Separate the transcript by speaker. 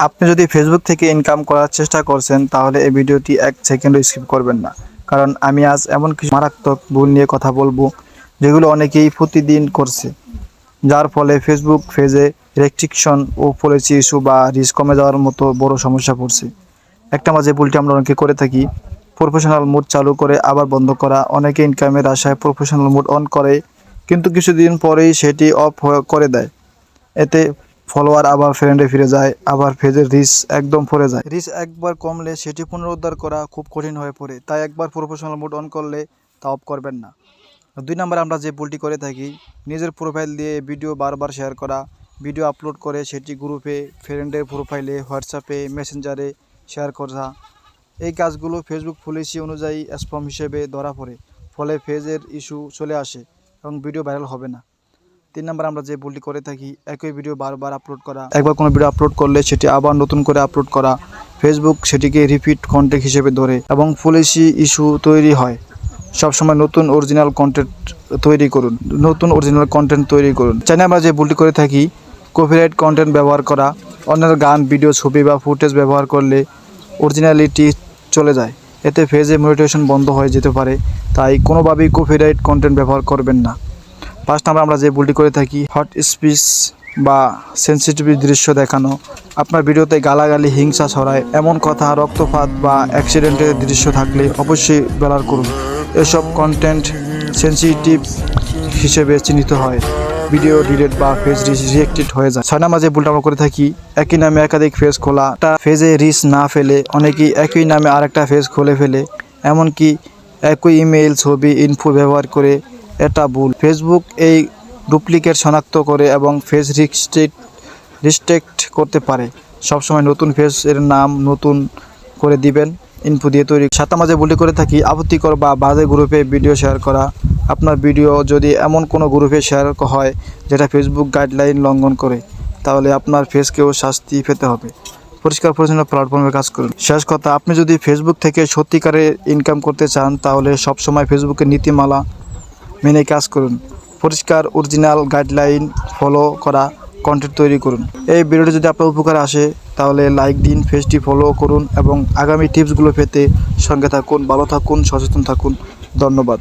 Speaker 1: আপনি যদি ফেসবুক থেকে ইনকাম করার চেষ্টা করছেন তাহলে এই ভিডিওটি 1 সেকেন্ডও স্কিপ করবেন না, কারণ আমি আজ এমন কিছু মারাত্মক ভুল নিয়ে কথা বলবো যেগুলো অনেকেই প্রতিদিন করছে, যার ফলে ফেসবুক পেজে রেস্ট্রিকশন ও পলিসি ইস্যু বা রিস্ক কমে যাওয়ার মতো বড় সমস্যা পড়ছে। একটা মাঝে ভুলটি আমরা অনেকে করে থাকি, প্রফেশনাল মোড চালু করে আবার বন্ধ করা। অনেকে ইনকামের আশায় প্রফেশনাল মোড অন করে, কিন্তু কিছুদিন পরেই সেটি অফ করে দেয়। এতে ফলোয়ার আবার ফ্রেন্ডে ফিরে যায়, আবার পেজের রিচ একদম পড়ে যায়। রিচ একবার কমলে সেটি পুনরুদ্ধার করা খুব কঠিন হয়ে পড়ে, তাই একবার প্রফেশনাল মোড অন করলে তা অফ করবেন না। 2 নম্বরে আমরা যে ভুলটি করে থাকি, নিজের প্রোফাইল দিয়ে ভিডিও বারবার শেয়ার করা। ভিডিও আপলোড করে সেটি গ্রুপে, ফ্রেন্ডের প্রোফাইলে, হোয়াটসঅ্যাপে, মেসেঞ্জারে শেয়ার করা। এই কাজগুলো ফেসবুক পলিসি অনুযায়ী স্প্যাম হিসেবে ধরা পড়ে, ফলে পেজের ইস্যু চলে আসে এবং ভিডিও ভাইরাল হবে না। 3 নম্বর আমরা যে ভুলটি করে থাকি, একই ভিডিও বারবার আপলোড করা। একবার কোনো ভিডিও আপলোড করলে সেটি আবার নতুন করে আপলোড করা। ফেসবুক সেটিকে রিপিট কন্টেন্ট হিসেবে ধরে এবং পলিসি ইস্যু তৈরি হয়। সবসময় নতুন অরিজিনাল কন্টেন্ট তৈরি করুন। 4 আমরা যে ভুলটি করে থাকি, কপিরাইট কন্টেন্ট ব্যবহার করা। অন্যের গান, ভিডিও, ছবি বা ফুটেজ ব্যবহার করলে অরিজিনালিটি চলে যায়, এতে পেজে মনিটাইজেশন বন্ধ হয়ে যেতে পারে, তাই কোনোভাবেই কপিরাইট কন্টেন্ট ব্যবহার করবেন না। 5 নম্বর আমরা যে ভুলটি করে থাকি, হট স্পিচ বা সেন্সিটিভ দৃশ্য দেখানো। আপনার ভিডিওতে গালাগালি, হিংসা ছড়ায় এমন কথা, রক্তপাত বা অ্যাক্সিডেন্টের দৃশ্য থাকলে অবশ্যই ব্লার করুন। এসব কন্টেন্ট সেন্সিটিভ হিসেবে চিহ্নিত হয়, ভিডিও ডিলিট বা পেজ রিজেক্টেড হয়ে যায়। 6 নম্বর যে ভুলটা আমরা করে থাকি, একই নামে একাধিক পেজ খোলা। একটা পেজে রিচ না ফেলে অনেকেই একই নামে আরেকটা পেজ খুলে ফেলে, এমনকি একই ইমেইল, ছবি, ইনফো ব্যবহার করে। এটা ভুল। ফেসবুক এই ডুপ্লিকেট শনাক্ত করে এবং পেজ রিস্ট্রিক্ট করতে পারে। সবসময় নতুন পেজের নাম নতুন করে দিবেন, ইনফো দিয়ে তৈরি। 7 নম্বর যে ভুলটি করে থাকি, আপত্তিকর বা বাজে গ্রুপে ভিডিও শেয়ার করা। আপনার ভিডিও যদি এমন কোনো গ্রুপে শেয়ার হয় যেটা ফেসবুক গাইডলাইন লঙ্ঘন করে, তাহলে আপনার পেজকেও শাস্তি পেতে হবে। পরিষ্কার পরিচ্ছন্ন প্ল্যাটফর্মে কাজ করুন। শেষ কথা, আপনি যদি ফেসবুক থেকে সত্যিকারের ইনকাম করতে চান তাহলে সবসময় ফেসবুকের নীতিমালা মেনে কাজ করুন। পরিষ্কার অরিজিনাল গাইডলাইন ফলো করা কন্টেন্ট তৈরি করুন। এই ভিডিওটি যদি আপনার উপকারে আসে তাহলে লাইক দিন, পেজটি ফলো করুন এবং আগামী টিপসগুলো পেতে সঙ্গে থাকুন। ভালো থাকুন, সচেতন থাকুন। ধন্যবাদ।